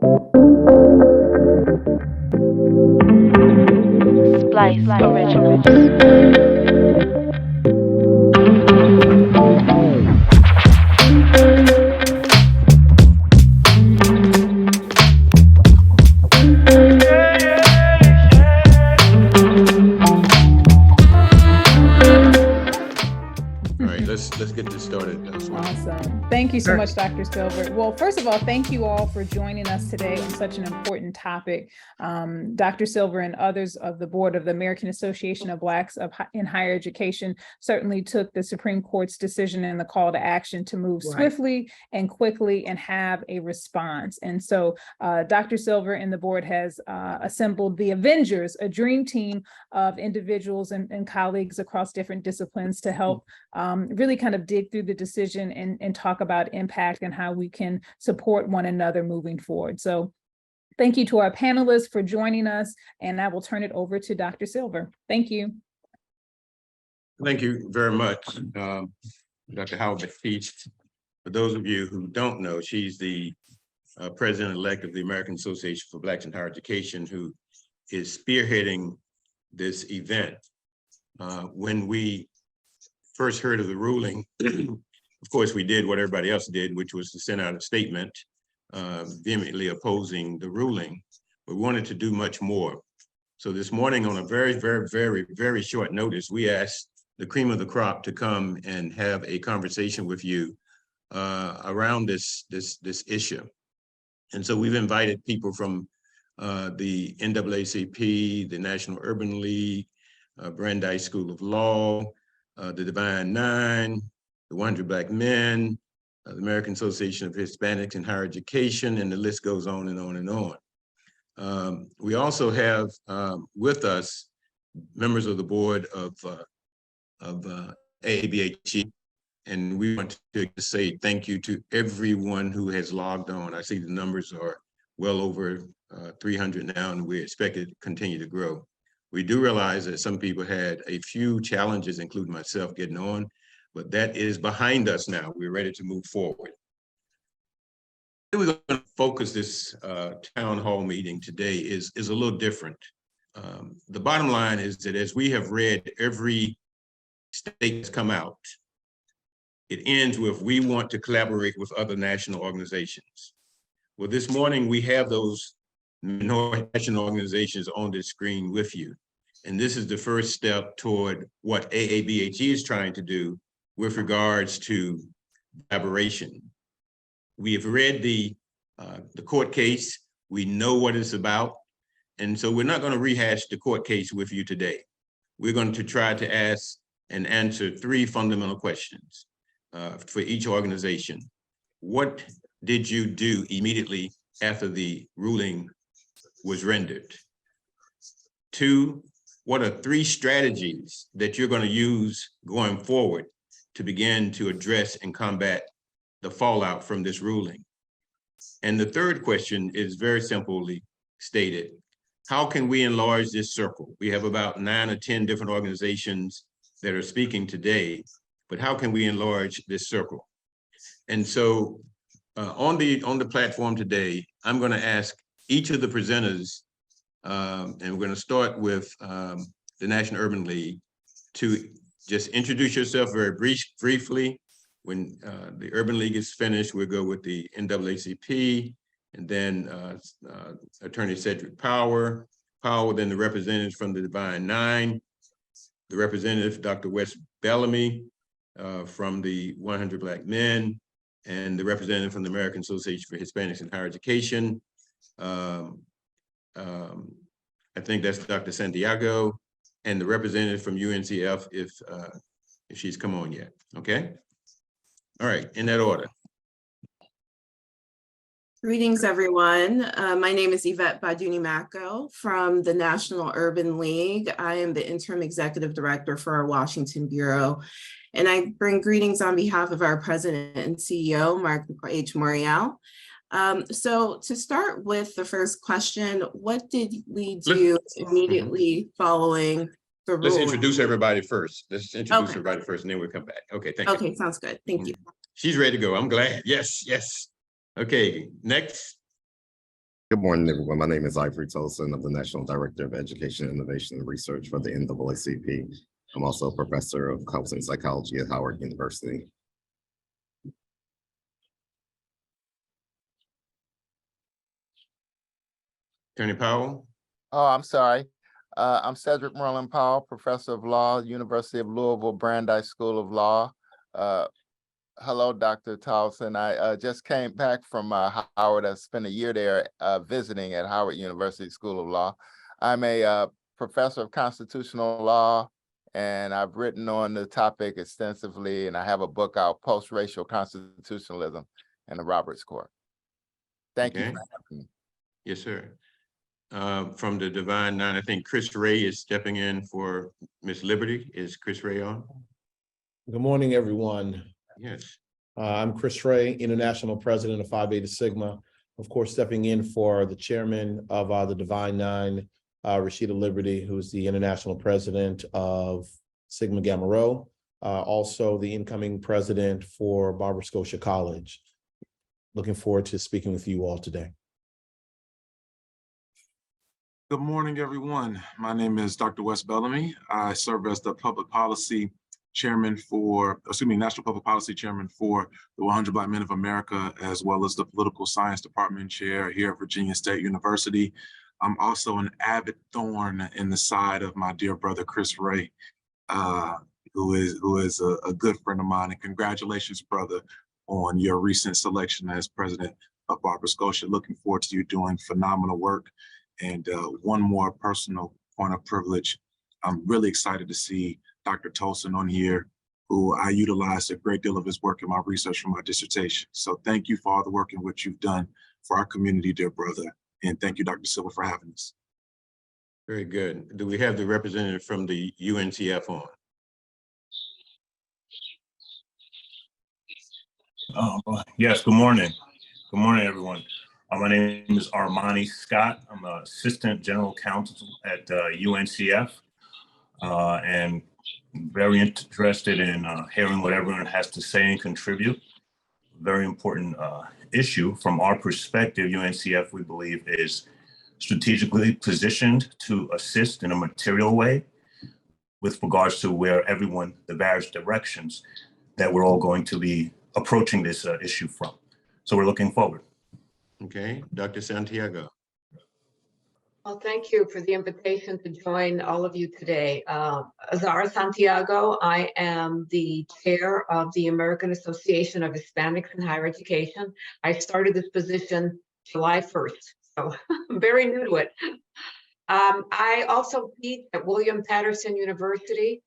Splice Original. All right, let's get this started. Awesome. Thank you so much, Dr. Silver. Well, first of all, thank you all for joining us today on such an important topic. Dr. Silver and others of the board of the American Association of Blacks in Higher Education certainly took the Supreme Court's decision and the call to action to move swiftly and quickly and have a response. And so Dr. Silver and the board has assembled the Avengers, a dream team of individuals and colleagues across different disciplines to help really kind of dig through the decision and talk about impact and how we can support one another moving forward. So thank you to our panelists for joining us, and I will turn it over to Dr. Silver. Thank you. Thank you very much, Dr. Howard-Baptiste. For those of you who don't know, she's the president-elect of the American Association for Blacks in Higher Education, who is spearheading this event. When we first heard of the ruling, of course, we did what everybody else did, which was to send out a statement vehemently opposing the ruling. We wanted to do much more. So this morning, on a very short notice, we asked the cream of the crop to come and have a conversation with you around this issue. And so we've invited people from the NAACP, the National Urban League, Brandeis School of Law, the Divine Nine, the 100 Black Men, the American Association of Hispanics in Higher Education, and the list goes on and on and on. We also have with us members of the board of AABHE, and we want to say thank you to everyone who has logged on. I see the numbers are well over 300 now, and we expect it to continue to grow. We do realize that some people had a few challenges, including myself, getting on, but that is behind us now. We're ready to move forward. We're going to focus this town hall meeting today is a little different. The bottom line is that as we have read every state that's come out, it ends with, we want to collaborate with other national organizations. Well, this morning we have those national organizations on this screen with you. And this is the first step toward what AABHE is trying to do with regards to collaboration. We have read the court case. We know what it's about. And so we're not going to rehash the court case with you today. We're going to try to ask and answer three fundamental questions for each organization. What did you do immediately after the ruling was rendered? Two, what are three strategies that you're going to use going forward to begin to address and combat the fallout from this ruling? And the third question is very simply stated: how can we enlarge this circle? We have about 9 or 10 different organizations that are speaking today, but how can we enlarge this circle? And so on the platform today, I'm going to ask each of the presenters, and we're going to start with the National Urban League, to just introduce yourself very briefly. When the Urban League is finished, we'll go with the NAACP, and then Attorney Cedric Powell, then the representatives from the Divine Nine, the representative, Dr. Wes Bellamy, from the 100 Black Men, and the representative from the American Association for Hispanics in Higher Education. I think that's Dr. Santiago, and the representative from UNCF, if she's come on yet. Okay. All right, in that order. Greetings, everyone. My name is Yvette Baduni-Macco from the National Urban League. I am the interim executive director for our Washington Bureau, and I bring greetings on behalf of our president and CEO, Mark H. Morial. So to start with the first question, what did we do immediately following the ruling? Let's introduce everybody first. Everybody first, and then we'll come back. Okay, thank you. Okay, sounds good. Thank you. She's ready to go. I'm glad. Yes, yes. Okay, next. Good morning, everyone. My name is Ivory Tolson. I'm the National Director of Education, Innovation, and Research for the NAACP. I'm also a professor of counseling psychology at Howard University. Attorney Powell? Oh, I'm sorry. I'm Cedric Merlin Powell, Professor of Law, University of Louisville, Brandeis School of Law. Hello, Dr. Towson. I just came back from Howard. I spent a year there visiting at Howard University School of Law. I'm a professor of constitutional law, and I've written on the topic extensively, and I have a book out, Post-Racial Constitutionalism and the Roberts Court. Thank you for having me. Yes, sir. From the Divine Nine, I think Chris Ray is stepping in for Miss Liberty. Is Chris Ray on? Good morning, everyone. Yes. I'm Chris Ray, International President of Phi Beta Sigma. Of course, stepping in for the chairman of the Divine Nine, Rashida Liberty, who's the International President of Sigma Gamma Rho, also the incoming president for Barbara Scotia College. Looking forward to speaking with you all today. Good morning, everyone. My name is Dr. Wes Bellamy. I serve as the public policy chairman for, National Public Policy Chairman for the 100 Black Men of America, as well as the Political Science Department Chair here at Virginia State University. I'm also an avid thorn in the side of my dear brother, Chris Ray, who is a good friend of mine. And congratulations, brother, on your recent selection as president of Barbara Scotia. Looking forward to you doing phenomenal work. And one more personal point of privilege. I'm really excited to see Dr. Tolson on here, who I utilized a great deal of his work in my research for my dissertation. So thank you for all the work and what you've done for our community, dear brother. And thank you, Dr. Silva, for having us. Very good. Do we have the representative from the UNCF on? Yes, good morning. Good morning, everyone. My name is Armani Scott. I'm an assistant general counsel at UNCF, and very interested in hearing what everyone has to say and contribute. Very important issue from our perspective. UNCF, we believe, is strategically positioned to assist in a material way with regards to where everyone, the various directions that we're all going to be approaching this issue from. So we're looking forward. Okay, Dr. Santiago. Well, thank you for the invitation to join all of you today. Azara Santiago, I am the chair of the American Association of Hispanics in Higher Education. I started this position July 1st, so I'm very new to it. I also teach at William Patterson University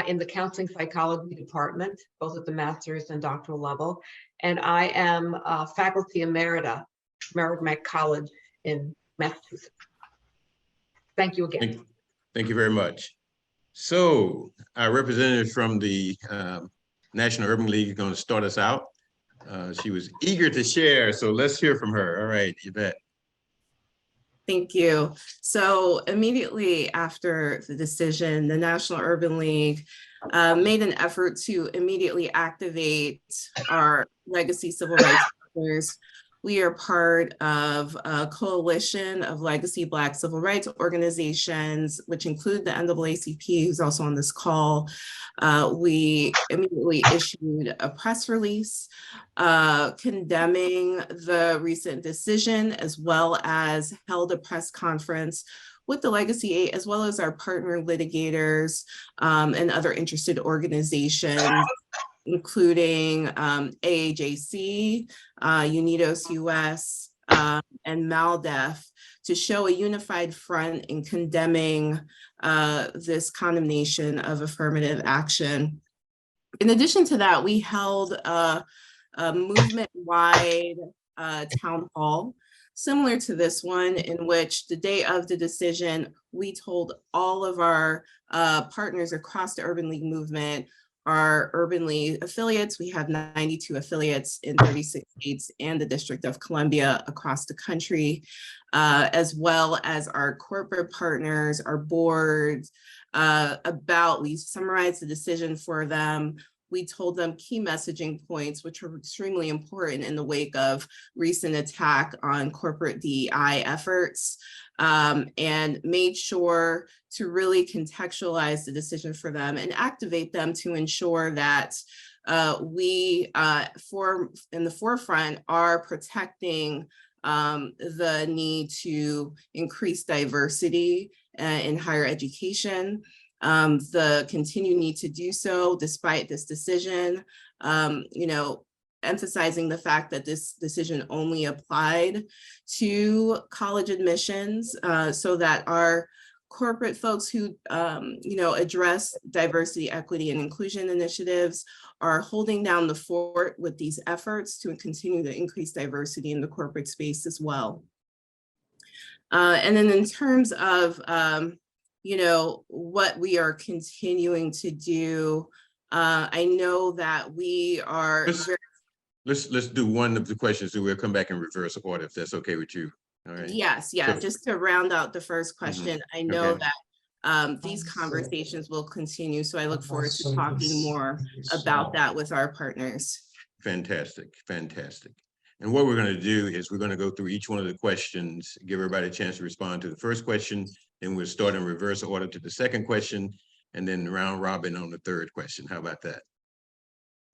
in the counseling psychology department, both at the master's and doctoral level. And I am faculty emerita, Merrimack College in Massachusetts. Thank you again. Thank you very much. So our representative from the National Urban League is going to start us out. She was eager to share, so let's hear from her. All right, Yvette. Thank you. So immediately after the decision, the National Urban League made an effort to immediately activate our legacy civil rights partners. We are part of a coalition of legacy Black civil rights organizations, which include the NAACP, who's also on this call. We immediately issued a press release condemning the recent decision, as well as held a press conference with the Legacy 8, as well as our partner litigators and other interested organizations, including AABHE, Unidos US, and MALDEF, to show a unified front in condemning this condemnation of affirmative action. In addition to that, we held a movement-wide town hall, similar to this one, in which the day of the decision, we told all of our partners across the Urban League movement, our Urban League affiliates, we have 92 affiliates in 36 states and the District of Columbia across the country, as well as our corporate partners, our boards, we summarized the decision for them. we told them key messaging points, which are extremely important in the wake of recent attack on corporate DEI efforts, and made sure to really contextualize the decision for them and activate them to ensure that we, in the forefront, are protecting the need to increase diversity in higher education, the continued need to do so despite this decision, emphasizing the fact that this decision only applied to college admissions, so that our corporate folks who address diversity, equity, and inclusion initiatives are holding down the fort with these efforts to continue to increase diversity in the corporate space as well. And then in terms of what we are continuing to do, I know that we are let's do one of the questions, and we'll come back in reverse order if that's okay with you. All right. Yes, yeah, So, just to round out the first question, I know Okay. that these conversations will continue, so I look forward to talking more about that with our partners. Fantastic, fantastic. And what we're going to do is we're going to go through each one of the questions, give everybody a chance to respond to the first question, then we'll start in reverse order to the second question, and then round robin on the third question. How about that?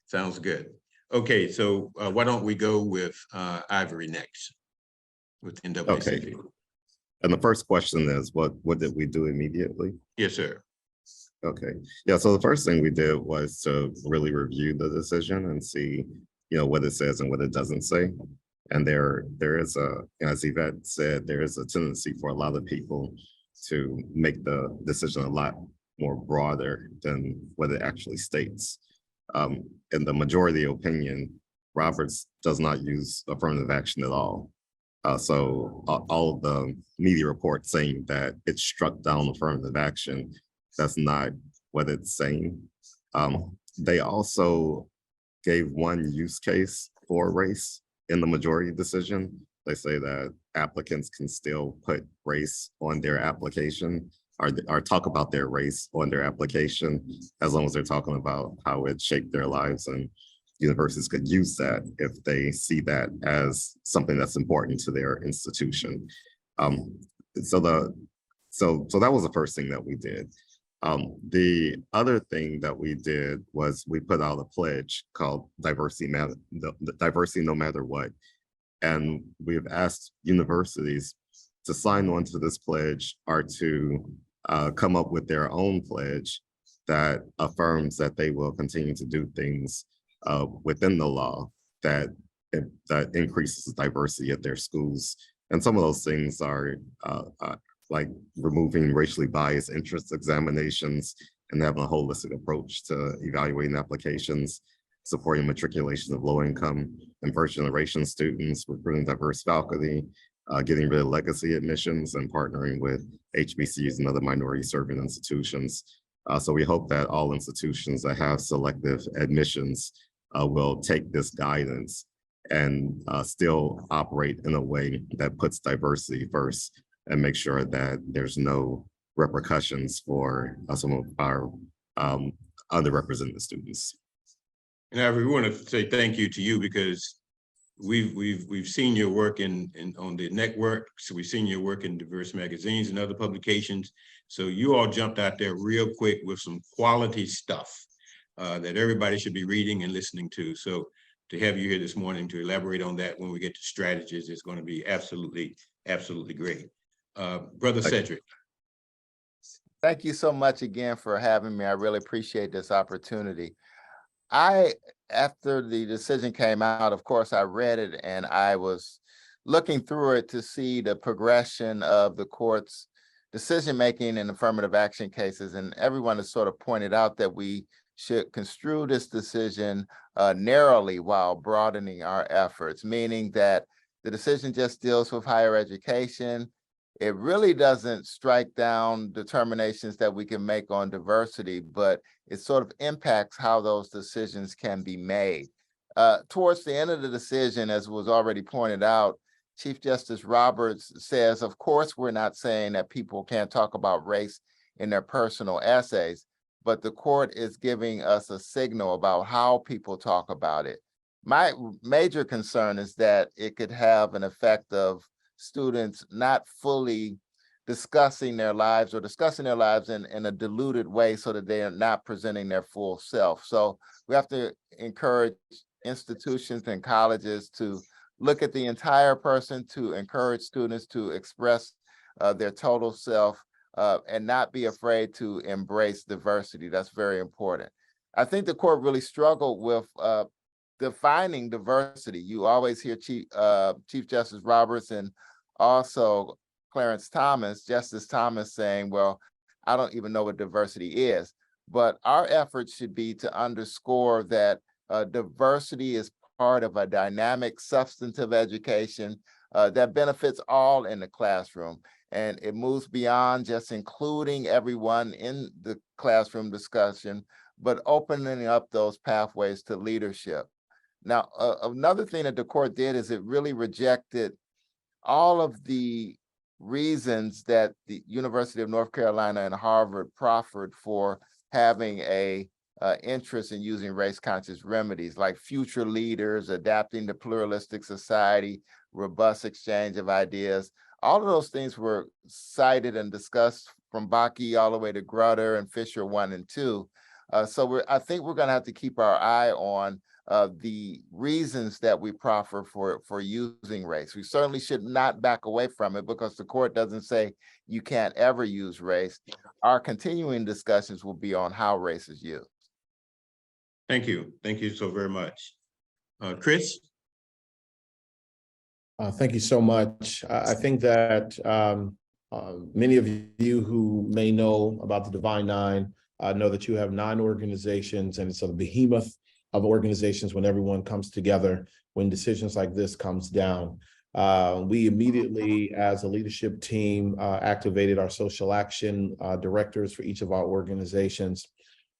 Sounds good. Okay, so why don't we go with Ivory next with NAACP? Okay. And the first question is, what did we do immediately? Yes, sir. Okay. Yeah, so the first thing we did was to really review the decision and see, what it says and what it doesn't say. And there is as Yvette said, there is a tendency for a lot of people to make the decision a lot more broader than what it actually states. In the majority opinion, Roberts does not use affirmative action at all. So all of the media reports saying that it struck down affirmative action, that's not what it's saying. They also gave one use case for race in the majority decision. They say that applicants can still put race on their application or talk about their race on their application, as long as they're talking about how it shaped their lives, and universities could use that if they see that as something that's important to their institution. So that was the first thing that we did. The other thing that we did was we put out a pledge called Diversity No Matter What. And we've asked universities to sign on to this pledge or to come up with their own pledge that affirms that they will continue to do things within the law that increases diversity at their schools. And some of those things are like removing racially biased entrance examinations and having a holistic approach to evaluating applications, supporting matriculation of low-income and first-generation students, recruiting diverse faculty, getting rid of legacy admissions, and partnering with HBCUs and other minority-serving institutions. So we hope that all institutions that have selective admissions will take this guidance and still operate in a way that puts diversity first and make sure that there's no repercussions for some of our underrepresented students. And Ivory, we want to say thank you to you because we've seen your work on the network. So we've seen your work in diverse magazines and other publications. So you all jumped out there real quick with some quality stuff that everybody should be reading and listening to. So to have you here this morning to elaborate on that when we get to strategies is going to be absolutely, absolutely great. Brother Cedric. Thank you so much again for having me. I really appreciate this opportunity. After the decision came out, of course, I read it and I was looking through it to see the progression of the court's decision-making in affirmative action cases. And everyone has sort of pointed out that we should construe this decision narrowly while broadening our efforts, meaning that the decision just deals with higher education. It really doesn't strike down determinations that we can make on diversity, but it sort of impacts how those decisions can be made. Towards the end of the decision, as was already pointed out, Chief Justice Roberts says, of course, we're not saying that people can't talk about race in their personal essays, but the court is giving us a signal about how people talk about it. My major concern is that it could have an effect of students not fully discussing their lives or discussing their lives in a diluted way so that they are not presenting their full self. So we have to encourage institutions and colleges to look at the entire person, to encourage students to express their total self and not be afraid to embrace diversity. That's very important. I think the court really struggled with defining diversity. You always hear Chief Justice Roberts and also Justice Thomas saying, well, I don't even know what diversity is. But our efforts should be to underscore that diversity is part of a dynamic, substantive education that benefits all in the classroom. And it moves beyond just including everyone in the classroom discussion, but opening up those pathways to leadership. Now, another thing that the court did is it really rejected all of the reasons that the University of North Carolina and Harvard proffered for having a interest in using race-conscious remedies, like future leaders, adapting to pluralistic society, robust exchange of ideas. All of those things were cited and discussed from Bakke all the way to Grutter and Fisher 1 and 2. So I think we're going to have to keep our eye on the reasons that we proffer for using race. We certainly should not back away from it because the court doesn't say you can't ever use race. Our continuing discussions will be on how race is used. Thank you. Thank you so very much. Chris? Thank you so much. I think that many of you who may know about the Divine Nine know that you have 9 organizations, and it's a behemoth of organizations when everyone comes together, when decisions like this comes down. We immediately, as a leadership team, activated our social action directors for each of our organizations,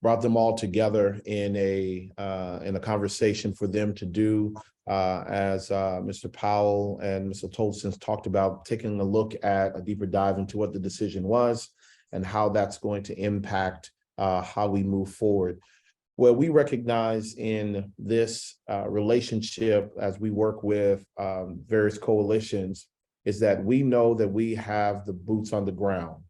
brought them all together in a conversation for them to do, as Mr. Powell and Mr. Tolson talked about, taking a look at a deeper dive into what the decision was and how that's going to impact how we move forward. What we recognize in this relationship as we work with various coalitions is that we know that we have the boots on the ground,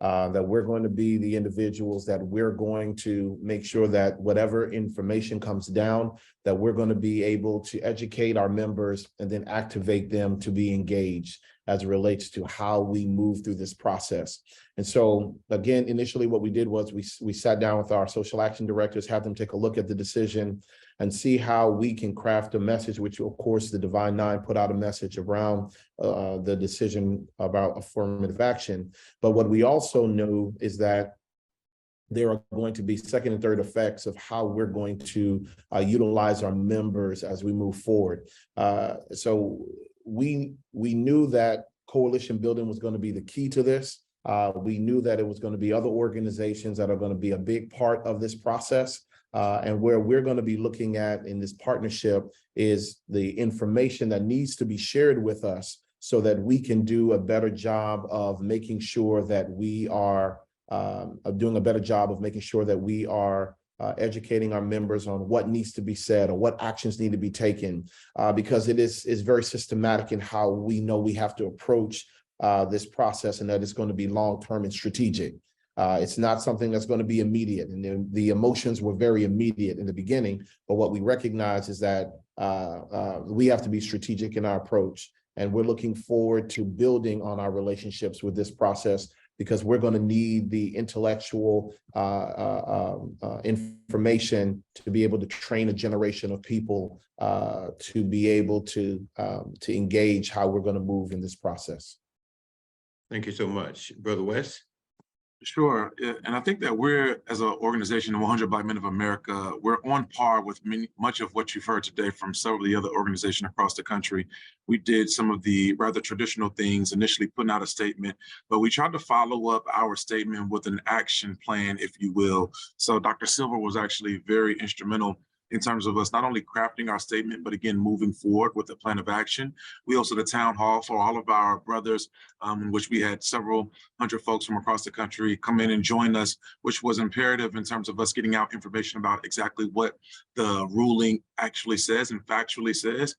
that we're going to be the individuals that we're going to make sure that whatever information comes down, that we're going to be able to educate our members and then activate them to be engaged as it relates to how we move through this process. And so, again, initially what we did was we sat down with our social action directors, had them take a look at the decision and see how we can craft a message, which of course the Divine Nine put out a message around the decision about affirmative action. But what we also knew is that there are going to be second and third effects of how we're going to utilize our members as we move forward. So we knew that coalition building was going to be the key to this. We knew that it was going to be other organizations that are going to be a big part of this process. And where we're going to be looking at in this partnership is the information that needs to be shared with us so that we can do a better job of making sure that we are educating our members on what needs to be said or what actions need to be taken, because it is very systematic in how we know we have to approach this process, and that it's going to be long-term and strategic. It's not something that's going to be immediate, and the emotions were very immediate in the beginning, but what we recognize is that we have to be strategic in our approach, and we're looking forward to building on our relationships with this process, because we're going to need the intellectual information to be able to train a generation of people to be able to engage how we're going to move in this process. Thank you so much. Brother West? Sure, and I think that we're, as an organization, the 100 Black Men of America, we're on par with much of what you've heard today from several of the other organizations across the country. We did some of the rather traditional things, initially putting out a statement, but we tried to follow up our statement with an action plan, if you will. So Dr. Silver was actually very instrumental in terms of us not only crafting our statement, but again, moving forward with a plan of action. We hosted a town hall for all of our brothers, in which we had several hundred folks from across the country come in and join us, which was imperative in terms of us getting out information about exactly what the ruling actually says and factually says.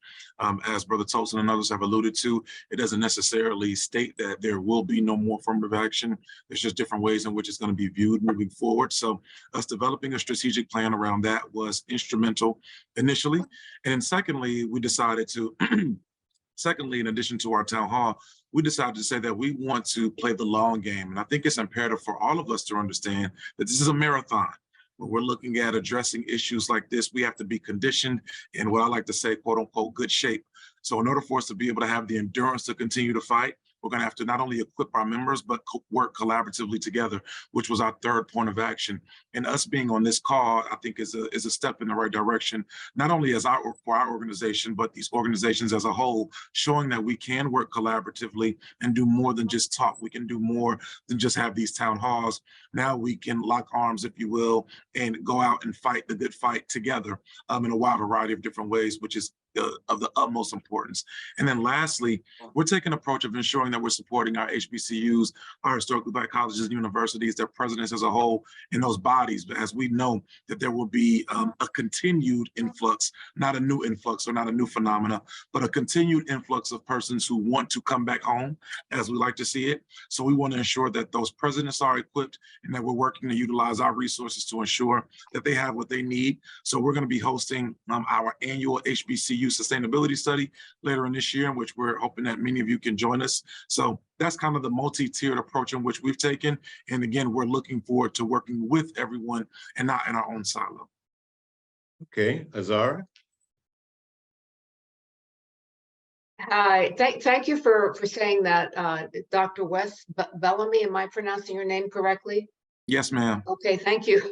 As Brother Tolson and others have alluded to, it doesn't necessarily state that there will be no more affirmative action. There's just different ways in which it's going to be viewed moving forward. So us developing a strategic plan around that was instrumental initially. And then secondly, we decided to, in addition to our town hall, we decided to say that we want to play the long game. And I think it's imperative for all of us to understand that this is a marathon. When we're looking at addressing issues like this, we have to be conditioned in what I like to say, quote unquote, good shape. So in order for us to be able to have the endurance to continue to fight, we're going to have to not only equip our members, but work collaboratively together, which was our third point of action. And us being on this call, I think is a step in the right direction, not only for our organization, but these organizations as a whole, showing that we can work collaboratively and do more than just talk. We can do more than just have these town halls. Now we can lock arms, if you will, and go out and fight the good fight together in a wide variety of different ways, which is of the utmost importance. And then lastly, we're taking an approach of ensuring that we're supporting our HBCUs, our historically Black colleges and universities, their presidents as a whole, in those bodies. But as we know that there will be a continued influx, not a new influx or not a new phenomena, but a continued influx of persons who want to come back home, as we like to see it. So we want to ensure that those presidents are equipped and that we're working to utilize our resources to ensure that they have what they need. So we're going to be hosting our annual HBCU sustainability study later in this year, in which we're hoping that many of you can join us. So that's kind of the multi-tiered approach in which we've taken. And again, we're looking forward to working with everyone and not in our own silo. Okay, Azara. Hi, thank you for saying that, Dr. West Bellamy. Am I pronouncing your name correctly? Yes, ma'am. Okay, thank you.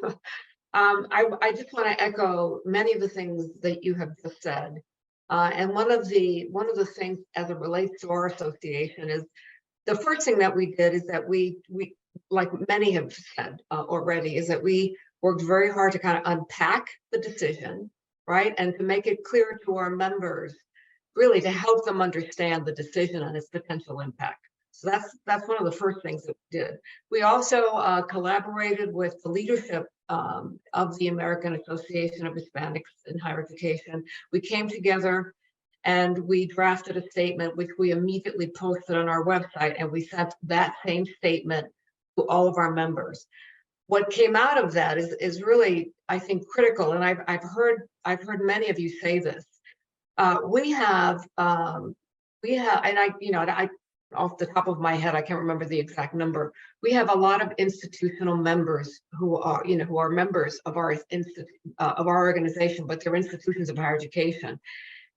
I just want to echo many of the things that you have just said. And one of the things as it relates to our association is the first thing that we did is that we like many have said already, is that we worked very hard to kind of unpack the decision, right? And to make it clear to our members, really to help them understand the decision and its potential impact. So that's one of the first things that we did. We also collaborated with the leadership of the American Association of Hispanics in Higher Education. We came together and we drafted a statement which we immediately posted on our website, and we sent that same statement to all of our members. What came out of that is really, I think, critical, and I've heard many of you say this. We have, and I, off the top of my head, I can't remember the exact number. We have a lot of institutional members who are members of our organization, but they're institutions of higher education.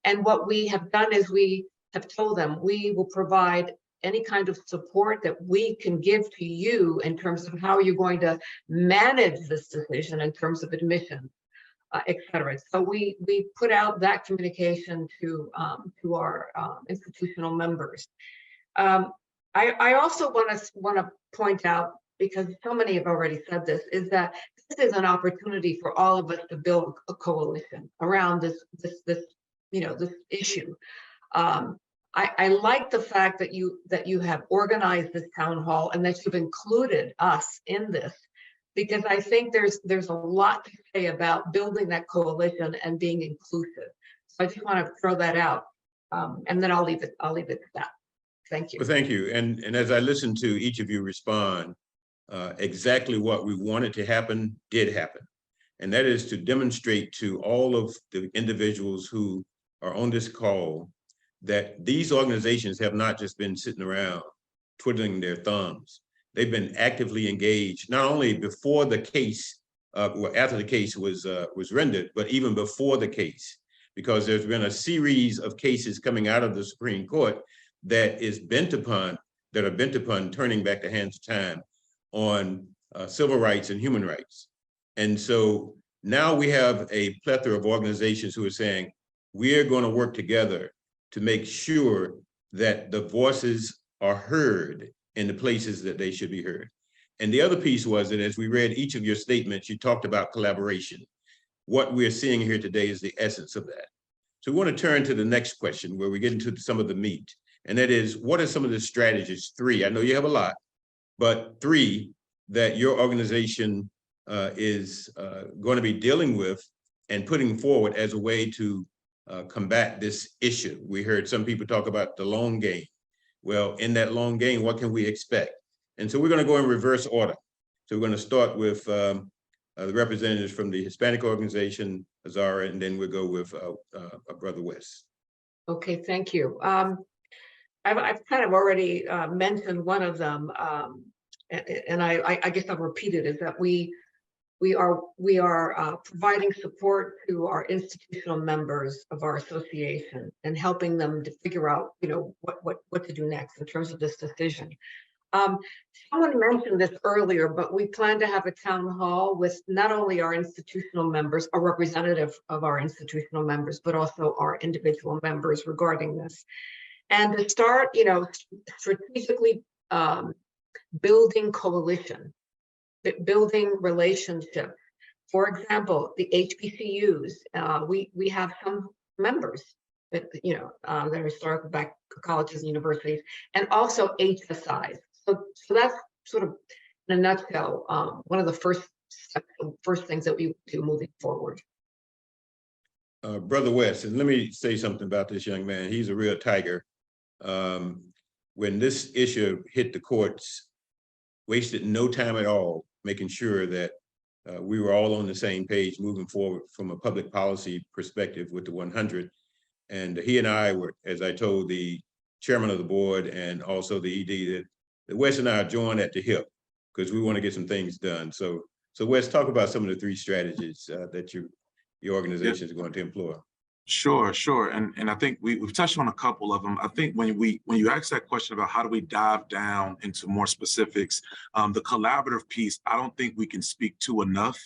And what we have done is we have told them we will provide any kind of support that we can give to you in terms of how you're going to manage this decision in terms of admission, et cetera. So we put out that communication to our institutional members. I also want to point out, because so many have already said this, is that this is an opportunity for all of us to build a coalition around this issue. I like the fact that you have organized this town hall and that you've included us in this, because I think there's a lot to say about building that coalition and being inclusive. So I just want to throw that out, and then I'll leave it at that. Thank you. Well, thank you. And as I listened to each of you respond, exactly what we wanted to happen did happen. And that is to demonstrate to all of the individuals who are on this call that these organizations have not just been sitting around twiddling their thumbs. They've been actively engaged, not only before the case, after the case was rendered, but even before the case, because there's been a series of cases coming out of the Supreme Court that are bent upon turning back the hands of time on civil rights and human rights. And so now we have a plethora of organizations who are saying, we are going to work together to make sure that the voices are heard in the places that they should be heard. And the other piece was that as we read each of your statements, you talked about collaboration. what we're seeing here today is the essence of that. So we want to turn to the next question where we get into some of the meat. And that is, what are some of the strategies? 3, I know you have a lot, but 3 that your organization is going to be dealing with and putting forward as a way to combat this issue. We heard some people talk about the long game. Well, in that long game, what can we expect? And so we're going to go in reverse order. So we're going to start with the representatives from the Hispanic organization, Azara, and then we'll go with Brother West. Okay, thank you. I've kind of already mentioned one of them, and I guess I'll repeat it, is that we are providing support to our institutional members of our association and helping them to figure out, what to do next in terms of this decision. Someone mentioned this earlier, but we plan to have a town hall with not only our institutional members, a representative of our institutional members, but also our individual members regarding this. And to start, strategically building coalition, building relationships. For example, the HBCUs, we have some members that, that are historical black colleges and universities, and also HSIs. So that's sort of, in a nutshell, one of the first things that we do moving forward. Brother West, and let me say something about this young man. He's a real tiger. When this issue hit the courts, wasted no time at all making sure that we were all on the same page moving forward from a public policy perspective with the 100. And he and I were, as I told the chairman of the board and also the ED, that Wes and I are joined at the hip because we want to get some things done. So Wes, talk about some of the 3 strategies that your organization is going to employ. Sure. And I think we've touched on a couple of them. I think when you ask that question about how do we dive down into more specifics, the collaborative piece, I don't think we can speak to enough.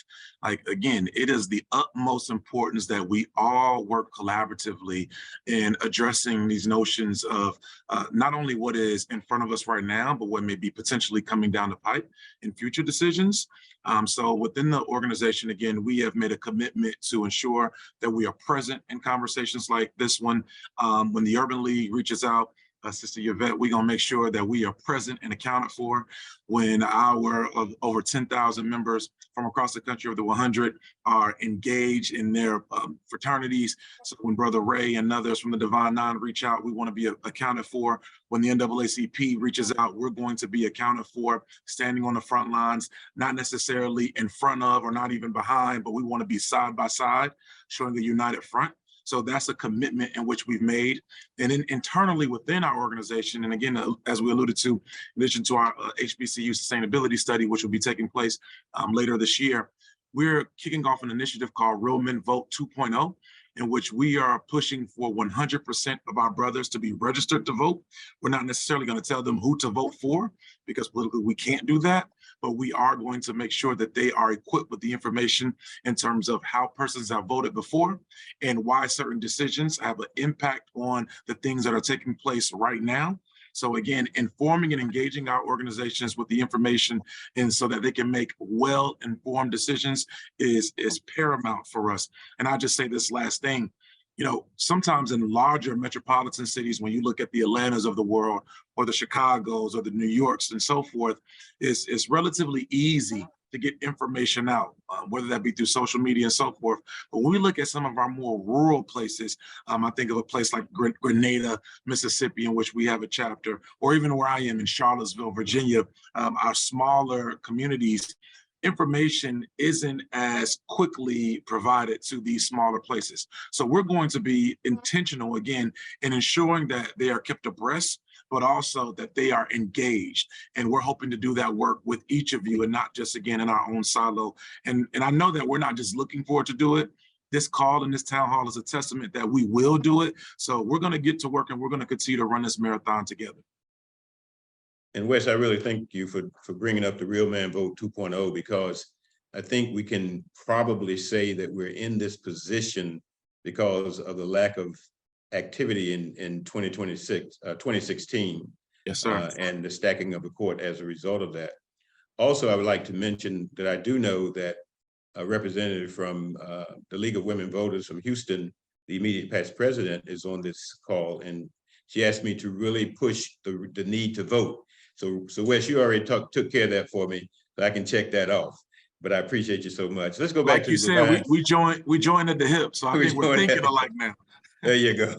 Like, again, it is the utmost importance that we all work collaboratively in addressing these notions of not only what is in front of us right now, but what may be potentially coming down the pipe in future decisions. So within the organization, again, we have made a commitment to ensure that we are present in conversations like this one. When the Urban League reaches out, Sister Yvette, we're going to make sure that we are present and accounted for. When our over 10,000 members from across the country of the 100 are engaged in their fraternities. So when Brother Ray and others from the Divine Nine reach out, we want to be accounted for. When the NAACP reaches out, we're going to be accounted for, standing on the front lines, not necessarily in front of or not even behind, but we want to be side by side, showing a united front. So that's a commitment in which we've made. And then internally within our organization, and again, as we alluded to, in addition to our HBCU sustainability study, which will be taking place later this year, we're kicking off an initiative called Real Men Vote 2.0, in which we are pushing for 100% of our brothers to be registered to vote. We're not necessarily going to tell them who to vote for, because politically we can't do that, but we are going to make sure that they are equipped with the information in terms of how persons have voted before and why certain decisions have an impact on the things that are taking place right now. So again, informing and engaging our organizations with the information and so that they can make well-informed decisions is paramount for us. And I'll just say this last thing. Sometimes in larger metropolitan cities, when you look at the Atlantas of the world or the Chicagos or the New Yorks and so forth, it's relatively easy to get information out, whether that be through social media and so forth. But when we look at some of our more rural places, I think of a place like Grenada, Mississippi, in which we have a chapter, or even where I am in Charlottesville, Virginia, our smaller communities, information isn't as quickly provided to these smaller places. So we're going to be intentional again in ensuring that they are kept abreast, but also that they are engaged. And we're hoping to do that work with each of you and not just, again, in our own silo. And I know that we're not just looking forward to do it. This call and this town hall is a testament that we will do it. So we're going to get to work and we're going to continue to run this marathon together. And Wes, I really thank you for bringing up the Real Man Vote 2.0, because I think we can probably say that we're in this position because of the lack of activity in 2016. Yes, sir. And the stacking of the court as a result of that. Also, I would like to mention that I do know that a representative from the League of Women Voters from Houston, the immediate past president, is on this call, and she asked me to really push the need to vote. So Wes, you already took care of that for me, so I can check that off. But I appreciate you so much. Let's go back Like to you the said, divine. we joined at the hip, so I think we're thinking alike now. There you go.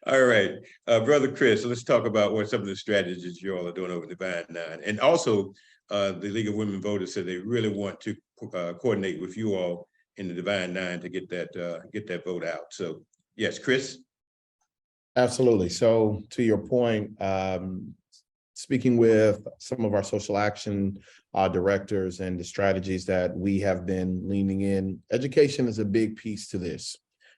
All right, Brother Chris, let's talk about what some of the strategies you all are doing over Divine Nine. And also, the League of Women Voters said they really want to coordinate with you all in the Divine Nine to get that vote out. So yes, Chris. Absolutely. So to your point, speaking with some of our social action directors and the strategies that we have been leaning in, education is a big piece to this.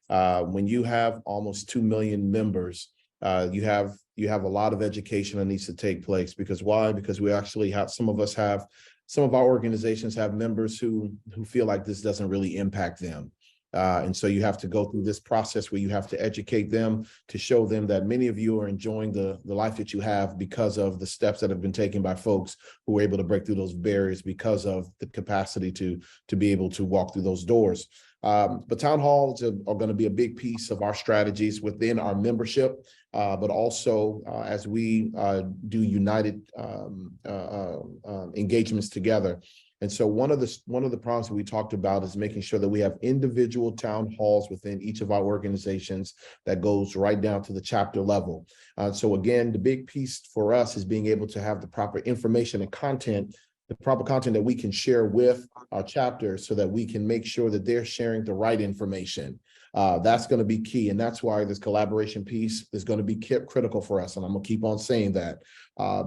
When you have almost 2 million members, you have a lot of education that needs to take place. Because why? Because we actually have, some of our organizations have members who feel like this doesn't really impact them. And so you have to go through this process where you have to educate them to show them that many of you are enjoying the life that you have because of the steps that have been taken by folks who were able to break through those barriers because of the capacity to be able to walk through those doors. But town halls are going to be a big piece of our strategies within our membership, but also as we do united engagements together. And so one of the problems that we talked about is making sure that we have individual town halls within each of our organizations that goes right down to the chapter level. So again, the big piece for us is being able to have the proper information and content, the proper content that we can share with our chapters so that we can make sure that they're sharing the right information. That's going to be key. And that's why this collaboration piece is going to be critical for us. And I'm going to keep on saying that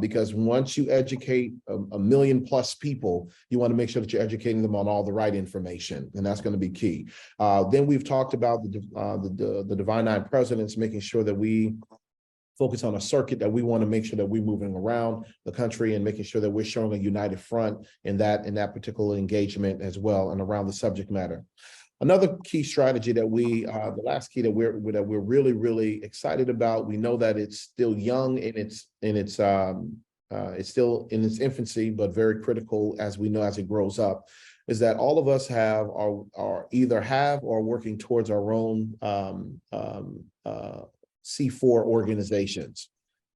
because once you educate a million plus people, you want to make sure that you're educating them on all the right information. And that's going to be key. Then we've talked about the Divine Nine presidents, making sure that we focus on a circuit that we want to make sure that we're moving around the country and making sure that we're showing a united front in that particular engagement as well and around the subject matter. Another key strategy that the last key that we're really, really excited about, we know that it's still young and it's still in its infancy, but very critical as we know as it grows up, is that all of us are either have or working towards our own C4 organizations.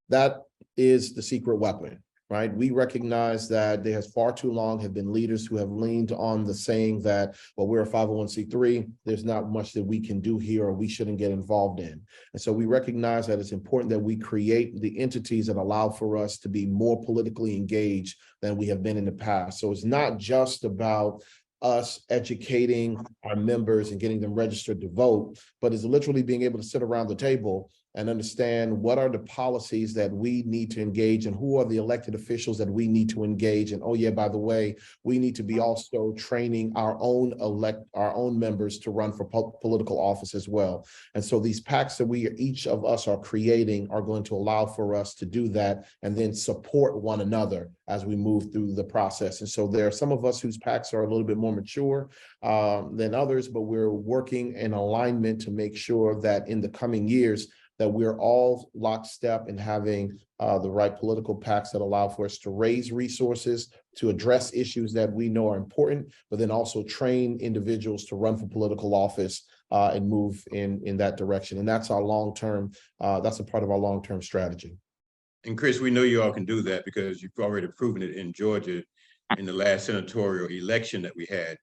That is the secret weapon, right? We recognize that there has far too long have been leaders who have leaned on the saying that, well, we're a 501c3, there's not much that we can do here or we shouldn't get involved in. And so we recognize that it's important that we create the entities that allow for us to be more politically engaged than we have been in the past. So it's not just about us educating our members and getting them registered to vote, but it's literally being able to sit around the table and understand what are the policies that we need to engage and who are the elected officials that we need to engage. And oh yeah, by the way, we need to be also training our own members to run for political office as well. And so these packs that each of us are creating are going to allow for us to do that and then support one another as we move through the process. And so there are some of us whose packs are a little bit more mature than others, but we're working in alignment to make sure that in the coming years that we're all lockstep in having the right political packs that allow for us to raise resources, to address issues that we know are important, but then also train individuals to run for political office and move in that direction. And that's our long-term, that's a part of our long-term strategy. And Chris, we know you all can do that because you've already proven it in Georgia in the last senatorial election that we had.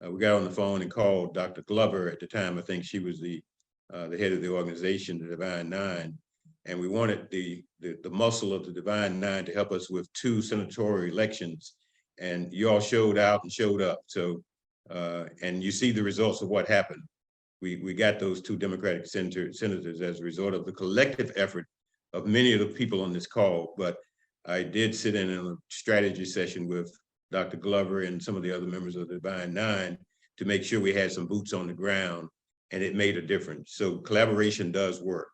We got on the phone and called Dr. Glover at the time. I think she was the head of the organization, the Divine Nine, and we wanted the muscle of the Divine Nine to help us with 2 senatorial elections, and you all showed out and showed up. So, and you see the results of what happened. We got those 2 Democratic senators as a result of the collective effort of many of the people on this call. But I did sit in a strategy session with Dr. Glover and some of the other members of the Divine Nine to make sure we had some boots on the ground, and it made a difference. So collaboration does work.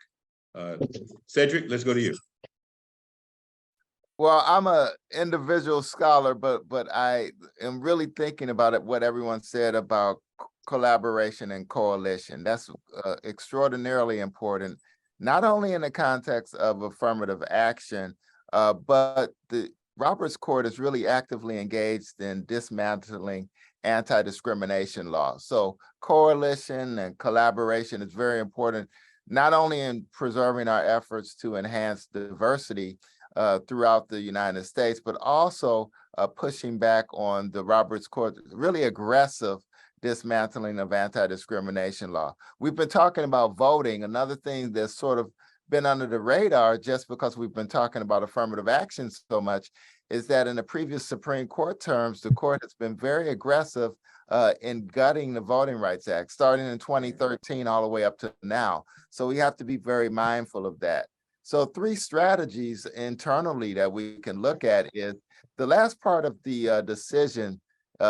Cedric, let's go to you. Well, I'm an individual scholar, but I am really thinking about it, what everyone said about collaboration and coalition. That's extraordinarily important, not only in the context of affirmative action, but the Roberts Court is really actively engaged in dismantling anti-discrimination law. So coalition and collaboration is very important, not only in preserving our efforts to enhance diversity throughout the United States, but also pushing back on the Roberts Court, really aggressive dismantling of anti-discrimination law. We've been talking about voting. Another thing that's sort of been under the radar, just because we've been talking about affirmative action so much, is that in the previous Supreme Court terms, the court has been very aggressive in gutting the Voting Rights Act, starting in 2013 all the way up to now. So we have to be very mindful of that. So 3 strategies internally that we can look at is the last part of the decision.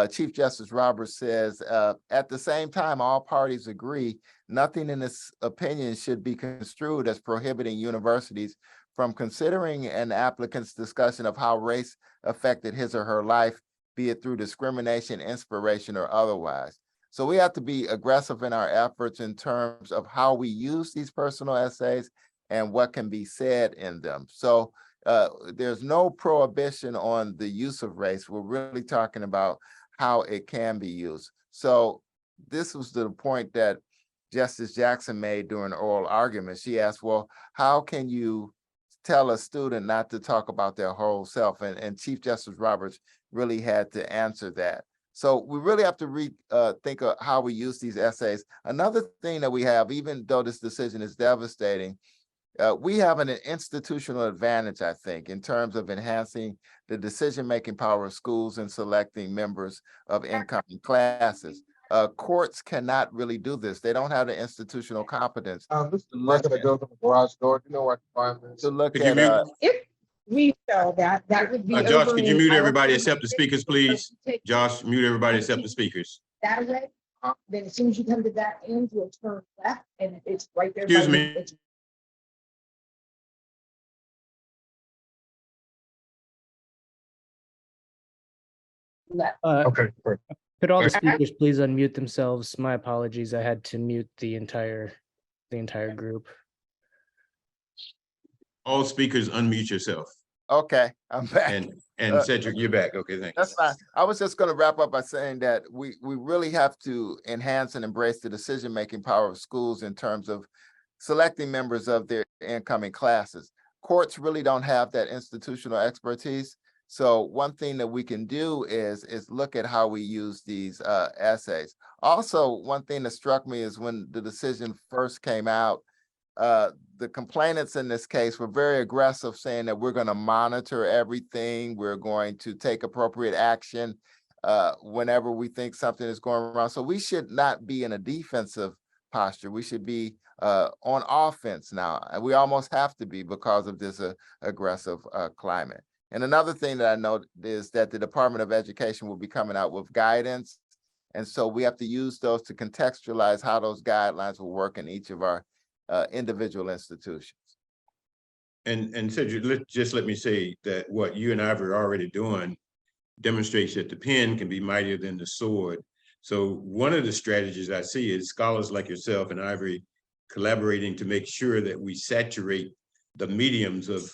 Chief Justice Roberts says, at the same time, all parties agree nothing in this opinion should be construed as prohibiting universities from considering an applicant's discussion of how race affected his or her life, be it through discrimination, inspiration, or otherwise. So we have to be aggressive in our efforts in terms of how we use these personal essays and what can be said in them. So there's no prohibition on the use of race. We're really talking about how it can be used. So this was the point that Justice Jackson made during the oral argument. She asked, well, how can you tell a student not to talk about their whole self? And Chief Justice Roberts really had to answer that. So we really have to think of how we use these essays. Another thing that we have, even though this decision is devastating, we have an institutional advantage, I think, in terms of enhancing the decision-making power of schools and selecting members of incoming classes. Courts cannot really do this. They don't have the institutional competence. This is the look that goes on the garage door. You know what? 5 minutes. To look Could you at mute? If we show that, that would be. Josh, could you mute overly everybody allocated. except the speakers, please? Josh, mute everybody except the speakers. That way, then as soon as you come to that end, you'll turn left and it's right there. Excuse by me. the- Left. Okay, perfect. Could all the Okay. speakers please unmute themselves? My apologies. I had to mute the entire group. All speakers unmute yourself. Okay, I'm back. And Cedric, you're back. Okay, thank you. That's fine. I was just going to wrap up by saying that we really have to enhance and embrace the decision-making power of schools in terms of selecting members of their incoming classes. Courts really don't have that institutional expertise. So one thing that we can do is look at how we use these essays. Also, one thing that struck me is when the decision first came out, the complainants in this case were very aggressive, saying that we're going to monitor everything. We're going to take appropriate action whenever we think something is going wrong. So we should not be in a defensive posture. We should be on offense now. And we almost have to be because of this aggressive climate. And another thing that I know is that the Department of Education will be coming out with guidance. And so we have to use those to contextualize how those guidelines will work in each of our individual institutions. And Cedric, let me say that what you and I are already doing demonstrates that the pen can be mightier than the sword. So one of the strategies I see is scholars like yourself and Ivory collaborating to make sure that we saturate the mediums of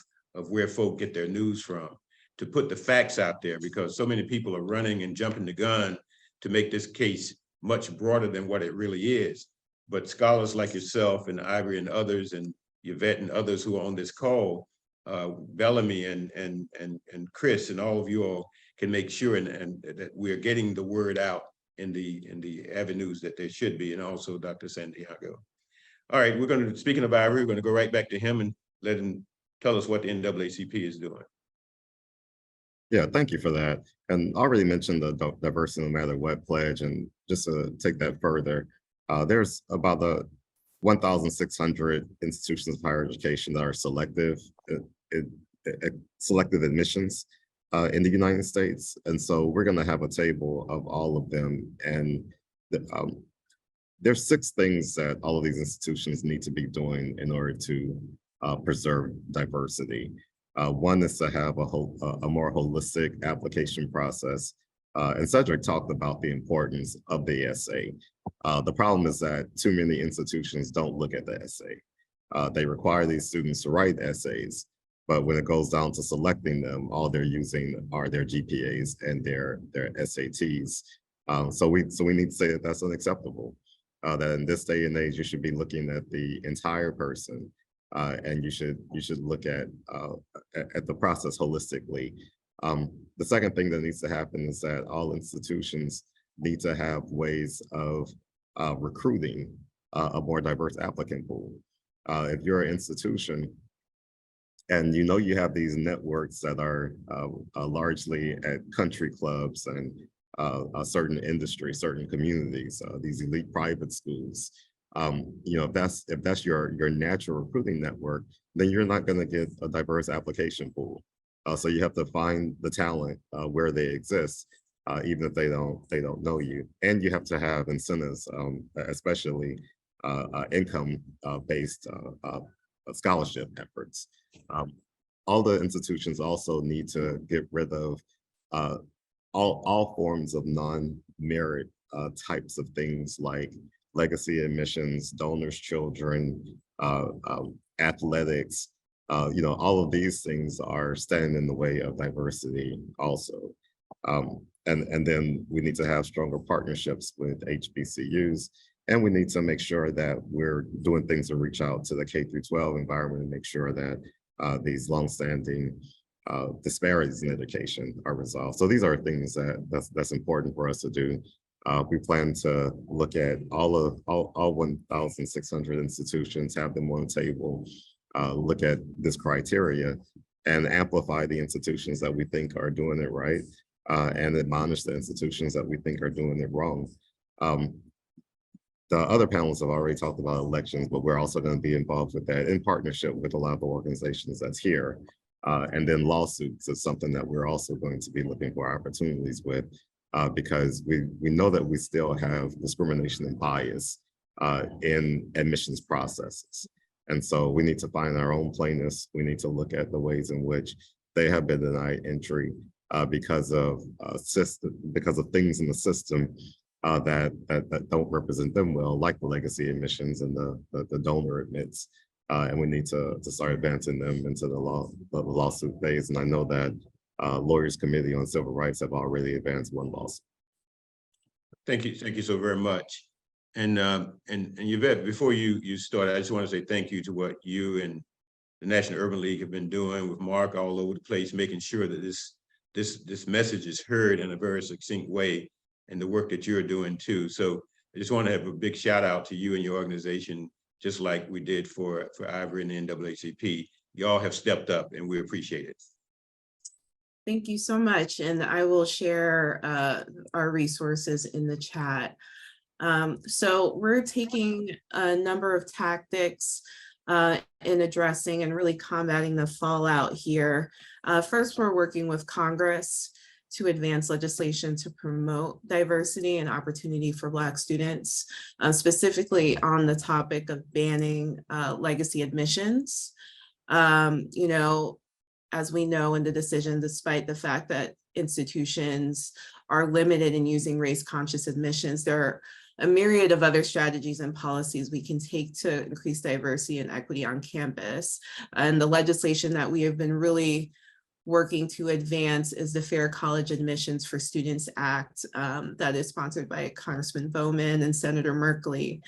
where folk get their news from, to put the facts out there, because so many people are running and jumping the gun to make this case much broader than what it really is. But scholars like yourself and Ivory and others, and Yvette and others who are on this call, Bellamy and Chris and all of you all can make sure and that we're getting the word out in the avenues that there should be, and also Dr. Santiago. All right, speaking of Ivory, we're going to go right back to him and let him tell us what the NAACP is doing. Yeah, thank you for that. And I already mentioned the Diversity No Matter What pledge, and just to take that further, there's about 1,600 institutions of higher education that are selective admissions in the United States. And so we're going to have a table of all of them. And there's 6 things that all of these institutions need to be doing in order to preserve diversity. One is to have a more holistic application process. And Cedric talked about the importance of the essay. The problem is that too many institutions don't look at the essay. They require these students to write essays, but when it goes down to selecting them, all they're using are their GPAs and their SATs. So we need to say that that's unacceptable. That in this day and age, you should be looking at the entire person, and you should look at the process holistically. The second thing that needs to happen is that all institutions need to have ways of recruiting a more diverse applicant pool. If you're an institution and you know you have these networks that are largely at country clubs and a certain industry, certain communities, these elite private schools. You know, if that's your natural recruiting network, then you're not going to get a diverse application pool. So you have to find the talent where they exist, even if they don't know you, and you have to have incentives, especially income-based scholarship efforts. All the institutions also need to get rid of all forms of non-merit types of things like legacy admissions, donors' children, athletics. You know, all of these things are standing in the way of diversity also. And then we need to have stronger partnerships with HBCUs, and we need to make sure that we're doing things to reach out to the K-12 environment and make sure that these longstanding disparities in education are resolved. So these are things that's important for us to do. We plan to look at all 1,600 institutions, have them on the table, look at this criteria and amplify the institutions that we think are doing it right, and admonish the institutions that we think are doing it wrong. The other panelists have already talked about elections, but we're also going to be involved with that in partnership with a lot of organizations that's here. And then lawsuits is something that we're also going to be looking for opportunities with, because we know that we still have discrimination and bias in admissions processes. And so we need to find our own plaintiffs. We need to look at the ways in which they have been denied entry because of things in the system that don't represent them well, like the legacy admissions and the donor admits. And we need to start advancing them into the lawsuit phase. And I know that Lawyers Committee on Civil Rights have already advanced one lawsuit. Thank you so very much. And Yvette, before you start, I just want to say thank you to what you and the National Urban League have been doing with Mark all over the place, making sure that this message is heard in a very succinct way, and the work that you're doing too. So I just want to have a big shout out to you and your organization, just like we did for AABHE and the NAACP. You all have stepped up and we appreciate it. Thank you so much. And I will share our resources in the chat. So we're taking a number of tactics in addressing and really combating the fallout here. First, we're working with Congress to advance legislation to promote diversity and opportunity for Black students, specifically on the topic of banning legacy admissions. You know, as we know in the decision, despite the fact that institutions are limited in using race-conscious admissions, there are a myriad of other strategies and policies we can take to increase diversity and equity on campus. And the legislation that we have been really working to advance is the Fair College Admissions for Students Act that is sponsored by Congressman Bowman and Senator Merkley.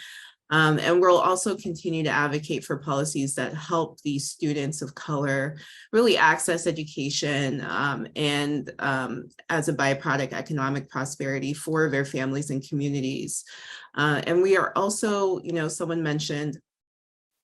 And we'll also continue to advocate for policies that help these students of color really access education and as a byproduct, economic prosperity for their families and communities. And we are also, you know, someone mentioned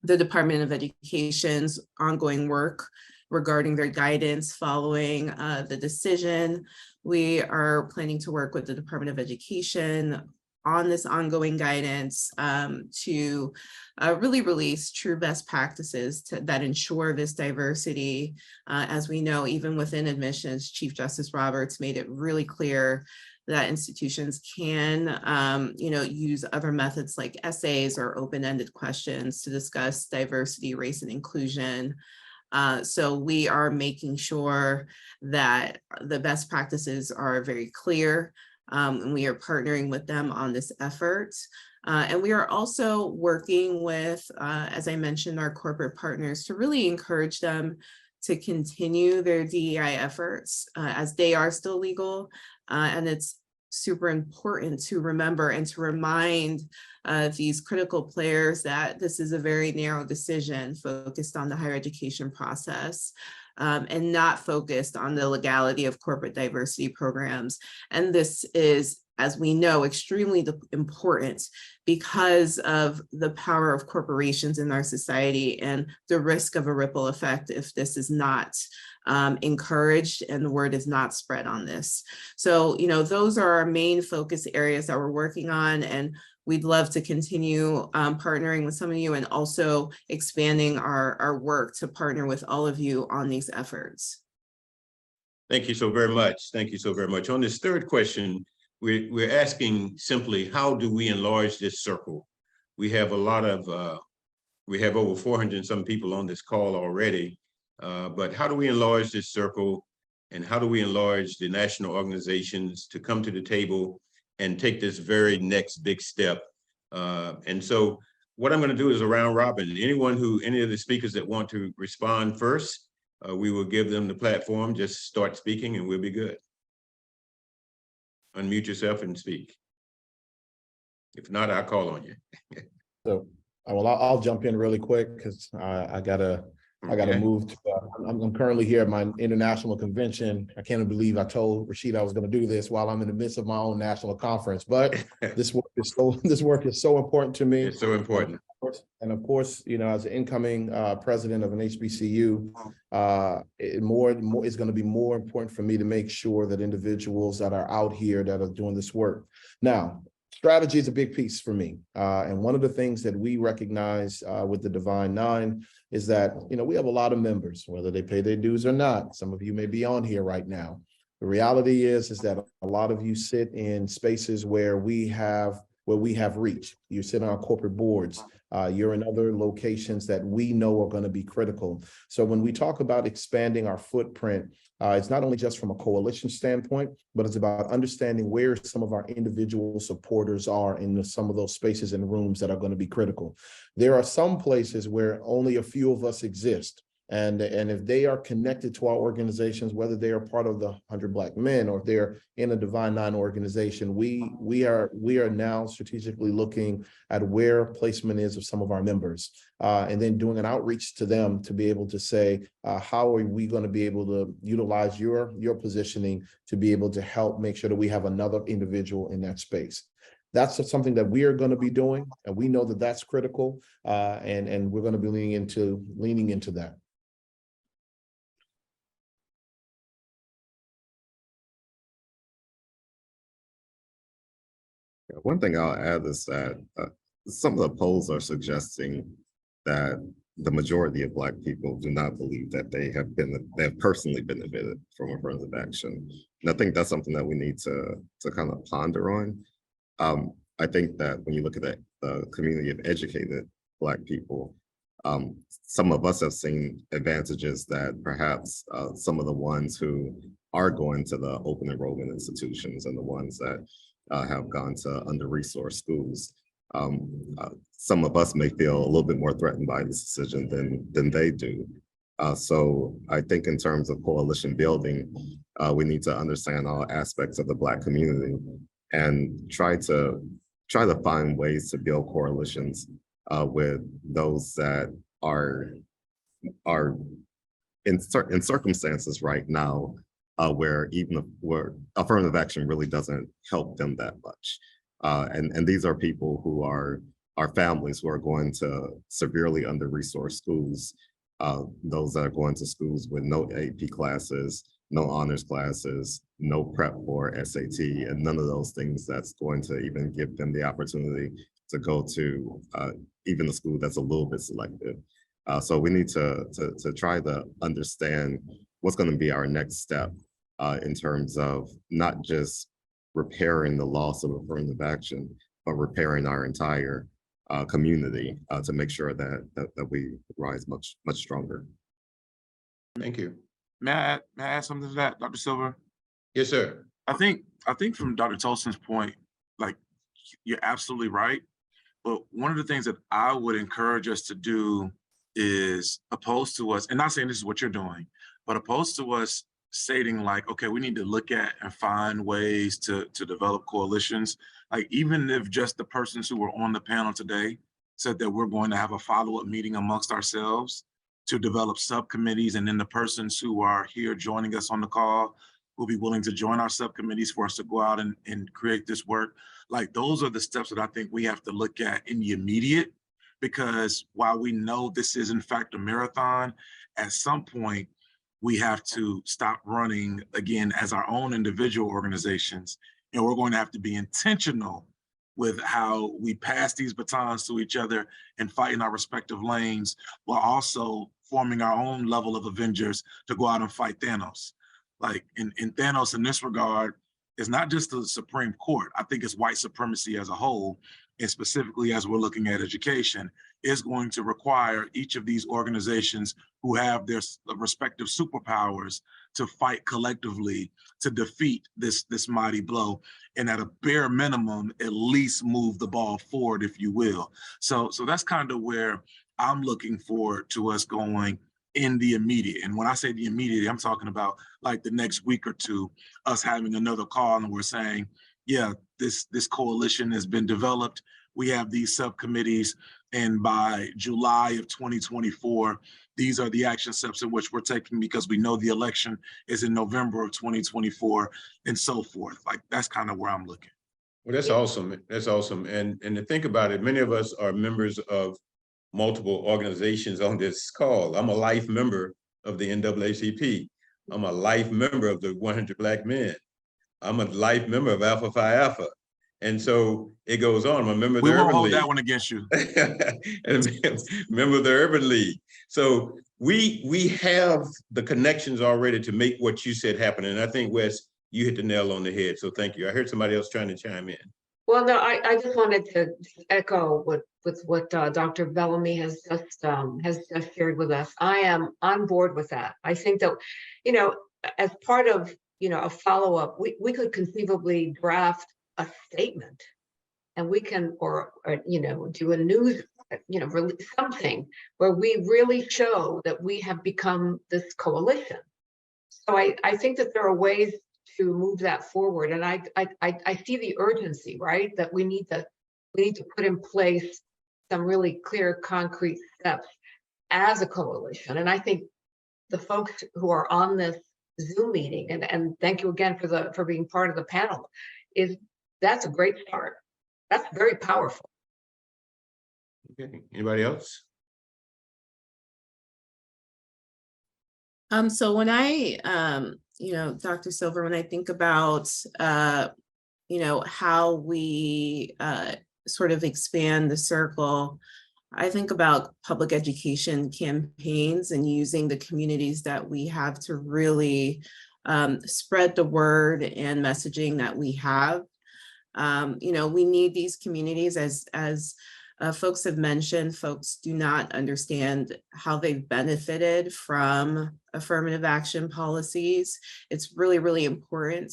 the Department of Education's ongoing work regarding their guidance following the decision. We are planning to work with the Department of Education on this ongoing guidance to really release true best practices that ensure this diversity. As we know, even within admissions, Chief Justice Roberts made it really clear that institutions can you know, use other methods like essays or open-ended questions to discuss diversity, race, and inclusion. So we are making sure that the best practices are very clear, and we are partnering with them on this effort. And we are also working with, as I mentioned, our corporate partners to really encourage them to continue their DEI efforts as they are still legal. And it's super important to remember and to remind these critical players that this is a very narrow decision focused on the higher education process. And not focused on the legality of corporate diversity programs. And this is, as we know, extremely important because of the power of corporations in our society and the risk of a ripple effect if this is not encouraged and the word is not spread on this. So, those are our main focus areas that we're working on, and we'd love to continue partnering with some of you and also expanding our work to partner with all of you on these efforts. Thank you so very much. Thank you so very much. On this third question, we're asking simply, how do we enlarge this circle? We have a lot of, we have over 400 and some people on this call already, but how do we enlarge this circle, and how do we enlarge the national organizations to come to the table and take this very next big step? And so what I'm going to do is a round robin. Any of the speakers that want to respond first, we will give them the platform. Just start speaking and we'll be good. Unmute yourself and speak. If not, I'll call on you. So, well, I'll jump in really quick because I gotta move to, I'm currently here at my international convention. I can't believe I told Rashid I was going to do this while I'm in the midst of my own national conference, but this work is so important to me. It's so important. And of course, as an incoming president of an HBCU, it's going to be more important for me to make sure that individuals that are out here that are doing this work. Now, strategy is a big piece for me. And one of the things that we recognize with the Divine Nine is that, we have a lot of members, whether they pay their dues or not. Some of you may be on here right now. The reality is that a lot of you sit in spaces where we have reach. You sit on our corporate boards. You're in other locations that we know are going to be critical. So when we talk about expanding our footprint, it's not only just from a coalition standpoint, but it's about understanding where some of our individual supporters are in some of those spaces and rooms that are going to be critical. There are some places where only a few of us exist. And if they are connected to our organizations, whether they are part of the 100 Black Men or if they're in a Divine Nine organization, we are now strategically looking at where placement is of some of our members, and then doing an outreach to them to be able to say, how are we going to be able to utilize your positioning to be able to help make sure that we have another individual in that space. That's something that we are going to be doing, and we know that that's critical, and we're going to be leaning into that. One thing I'll add is that some of the polls are suggesting that the majority of Black people do not believe that they have personally benefited from affirmative action. And I think that's something that we need to kind of ponder on. I think that when you look at the community of educated Black people, some of us have seen advantages that perhaps some of the ones who are going to the open enrollment institutions and the ones that have gone to under-resourced schools. Some of us may feel a little bit more threatened by this decision than they do. So I think in terms of coalition building, we need to understand all aspects of the Black community and try to find ways to build coalitions with those that are in circumstances right now where affirmative action really doesn't help them that much. And these are people who are families who are going to severely under-resourced schools, those that are going to schools with no AP classes, no honors classes, no prep for SAT, and none of those things that's going to even give them the opportunity to go to even a school that's a little bit selective. So we need to try to understand what's going to be our next step in terms of not just repairing the loss of affirmative action, but repairing our entire community to make sure that we rise much stronger. Thank you. May I add something to that, Dr. Silver? Yes, sir. I think from Dr. Tolson's point, like, you're absolutely right. But one of the things that I would encourage us to do is, opposed to us, and not saying this is what you're doing, but opposed to us stating like, okay, we need to look at and find ways to develop coalitions. Like even if just the persons who were on the panel today said that we're going to have a follow-up meeting amongst ourselves to develop subcommittees, and then the persons who are here joining us on the call will be willing to join our subcommittees for us to go out and create this work. Like those are the steps that I think we have to look at in the immediate, because while we know this is in fact a marathon, at some point we have to stop running again as our own individual organizations, and we're going to have to be intentional with how we pass these batons to each other and fight in our respective lanes, while also forming our own level of Avengers to go out and fight Thanos. Like in Thanos in this regard, is not just the Supreme Court. I think it's white supremacy as a whole, and specifically as we're looking at education, is going to require each of these organizations who have their respective superpowers to fight collectively to defeat this mighty blow, and at a bare minimum, at least move the ball forward, if you will. So that's kind of where I'm looking forward to us going in the immediate. And when I say the immediate, I'm talking about like the next week or two, us having another call and we're saying, yeah, this coalition has been developed. We have these subcommittees, and by July of 2024, these are the action steps in which we're taking, because we know the election is in November of 2024 and so forth. Like that's kind of where I'm looking. Well, that's awesome. That's awesome. And to think about it, many of us are members of multiple organizations on this call. I'm a life member of the NAACP. I'm a life member of the 100 Black Men. I'm a life member of Alpha Phi Alpha. And so it goes on. I'm a member of the Urban League. We won't hold that one against you. And a member of the Urban League. So we have the connections already to make what you said happen. And I think, Wes, you hit the nail on the head. So thank you. I heard somebody else trying to chime in. Well, no, I just wanted to echo what Dr. Bellamy has just shared with us. I am on board with that. I think that, as part of, a follow-up, we could conceivably draft a statement, and we can, or do a news, release something where we really show that we have become this coalition. So I think that there are ways to move that forward, and I see the urgency, right? That we need to put in place some really clear, concrete steps as a coalition. And I think the folks who are on this Zoom meeting, and thank you again for being part of the panel, that's a great start. That's very powerful. Okay, anybody else? So when I, Dr. Silver, when I think about, how we sort of expand the circle, I think about public education campaigns and using the communities that we have to really spread the word and messaging that we have. We need these communities, as folks have mentioned. Folks do not understand how they've benefited from affirmative action policies. It's really, really important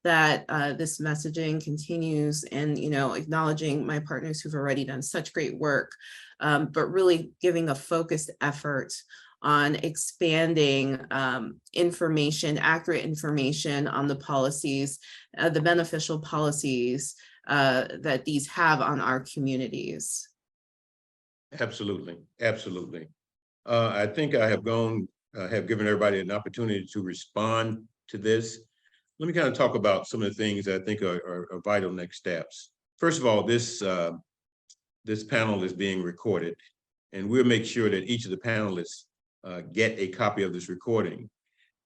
that this messaging continues, and acknowledging my partners who've already done such great work, but really giving a focused effort on expanding information, accurate information on the policies, the beneficial policies that these have on our communities. Absolutely, absolutely. I think I have given everybody an opportunity to respond to this. Let me kind of talk about some of the things that I think are vital next steps. First of all, this panel is being recorded, and we'll make sure that each of the panelists get a copy of this recording.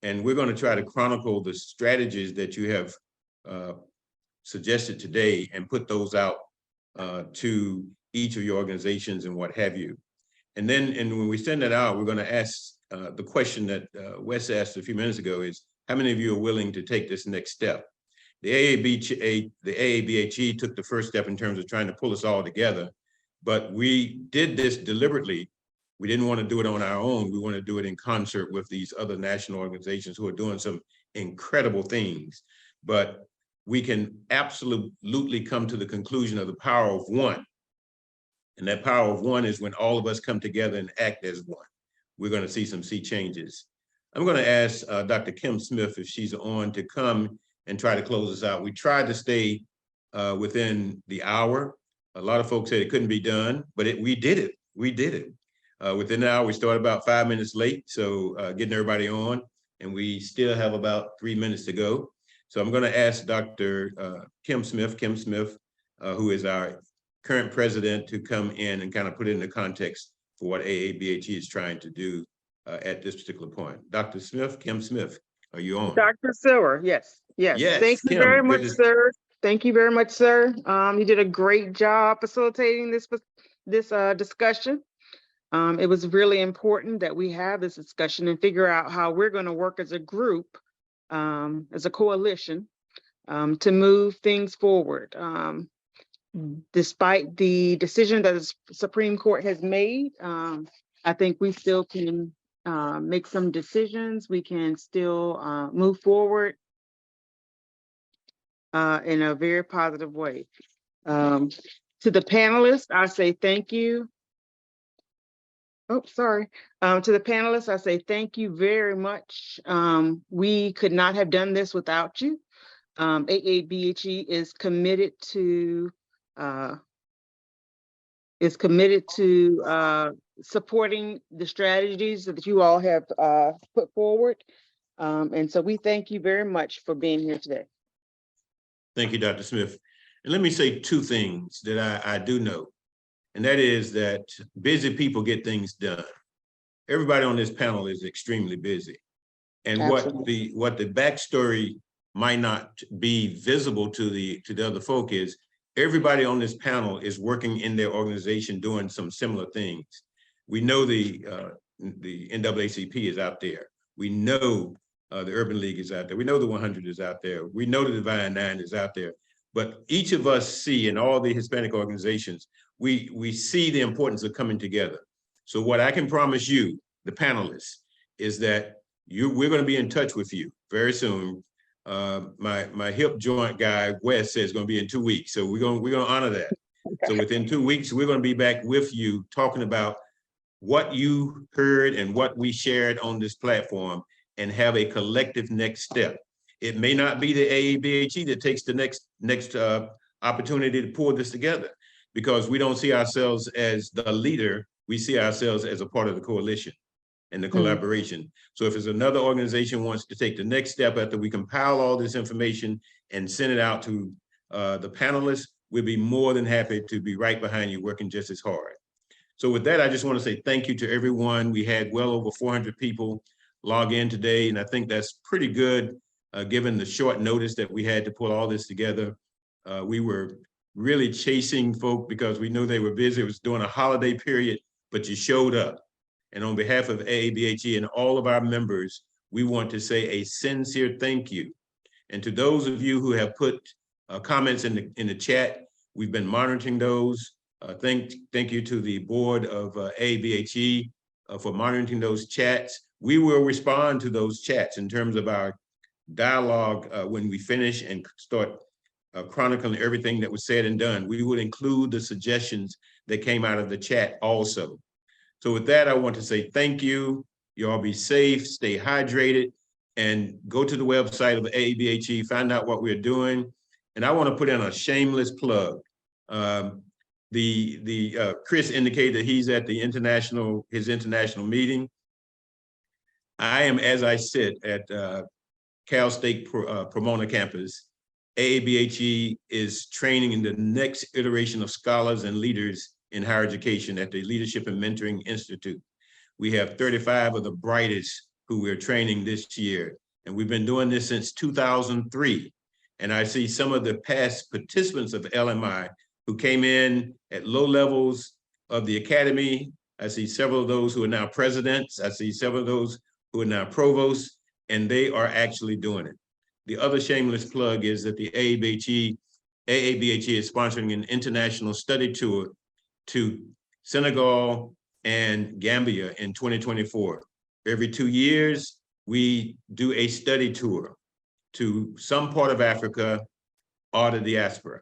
And we're going to try to chronicle the strategies that you have suggested today and put those out to each of your organizations and what have you. And when we send that out, we're going to ask the question that Wes asked a few minutes ago is, how many of you are willing to take this next step? The AABHE took the first step in terms of trying to pull us all together, but we did this deliberately. We didn't want to do it on our own. We want to do it in concert with these other national organizations who are doing some incredible things. But we can absolutely come to the conclusion of the power of one. And that power of one is when all of us come together and act as one. We're going to see some sea changes. I'm going to ask Dr. Kim Smith, if she's on, to come and try to close us out. We tried to stay within the hour. A lot of folks said it couldn't be done, but we did it. We did it. Within the hour, we started about 5 minutes late, so getting everybody on, and we still have about 3 minutes to go. So I'm going to ask Dr. Kim Smith, who is our current president, to come in and kind of put it into context for what AABHE is trying to do at this particular point. Dr. Smith, Kim Smith, are you on? Dr. Silver, yes. Yes, Thank you Kim, very good much, to- sir. Thank you very much, sir. You did a great job facilitating this discussion. It was really important that we have this discussion and figure out how we're going to work as a group, as a coalition, to move things forward. Despite the decision that the Supreme Court has made, I think we still can make some decisions. We can still move forward in a very positive way. To the panelists, I say thank you. Oh, sorry. To the panelists, I say thank you very much. We could not have done this without you. AABHE is committed to supporting the strategies that you all have put forward. And so we thank you very much for being here today. Thank you, Dr. Smith. And let me say two things that I do know, and that is that busy people get things done. Everybody on this panel is extremely busy. And what the backstory might not be visible to the other folk is everybody on this panel is working in their organization doing some similar things. We know the NAACP is out there. We know the Urban League is out there. We know the 100 is out there. We know the Divine Nine is out there. But each of us see, in all the Hispanic organizations, we see the importance of coming together. So what I can promise you, the panelists, is that we're going to be in touch with you very soon. My hip joint guy, Wes, says it's going to be in 2 weeks. So we're going to honor that. So within 2 weeks, we're going to be back with you talking about what you heard and what we shared on this platform and have a collective next step. It may not be the AABHE that takes the next opportunity to pull this together, because we don't see ourselves as the leader. We see ourselves as a part of the coalition and the collaboration. So if there's another organization wants to take the next step after we compile all this information and send it out to the panelists, we'd be more than happy to be right behind you working just as hard. So with that, I just want to say thank you to everyone. We had well over 400 people log in today, and I think that's pretty good given the short notice that we had to pull all this together. We were really chasing folk because we knew they were busy. It was during a holiday period, but you showed up. And on behalf of AABHE and all of our members, we want to say a sincere thank you. And to those of you who have put comments in the chat, we've been monitoring those. Thank you to the board of AABHE for monitoring those chats. We will respond to those chats in terms of our dialogue when we finish and start chronicling everything that was said and done. We would include the suggestions that came out of the chat also. So with that, I want to say thank you. You all be safe, stay hydrated, and go to the website of AABHE, find out what we're doing. And I want to put in a shameless plug. Chris indicated that he's at the his international meeting. I am, as I sit at Cal State Pomona campus. AABHE is training in the next iteration of scholars and leaders in higher education at the Leadership and Mentoring Institute. We have 35 of the brightest who we're training this year. And we've been doing this since 2003. And I see some of the past participants of LMI who came in at low levels of the academy. I see several of those who are now presidents. I see several of those who are now provosts, and they are actually doing it. The other shameless plug is that the AABHE is sponsoring an international study tour to Senegal and Gambia in 2024. Every 2 years, we do a study tour to some part of Africa or the diaspora,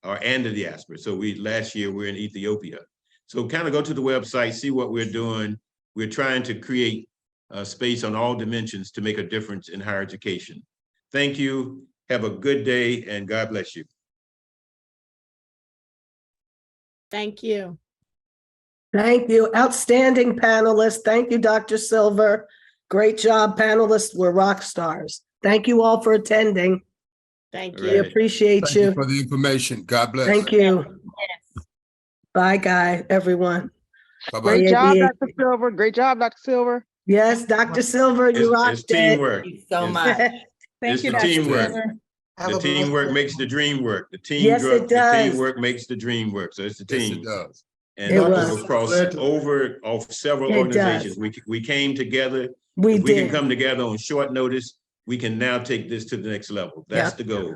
and the diaspora. So last year we're in Ethiopia. So kind of go to the website, see what we're doing. We're trying to create space on all dimensions to make a difference in higher education. Thank you. Have a good day and God bless you. Thank you. Thank you. Outstanding panelists. Thank you, Dr. Silver. Great job, panelists. We're rock stars. Thank you all for attending. Thank All We right. appreciate Thank you you. for the information. God bless. Thank you. Bye, Guy, everyone. Bye-bye. Great job, AABHE. Dr. Silver. Great job, Dr. Silver. Yes, Dr. Silver, you It's rocked it. teamwork. Thank you so It's- much. Thank It's you, the Dr. teamwork. Silver. The teamwork makes the dream work. The Yes, it does. teamwork makes the dream work. So it's the Yes, team. it does. And It was. across of several It organizations, does. we came together. We If we can did. come together on short notice, we can now take this to the next level. That's Yeah. the goal.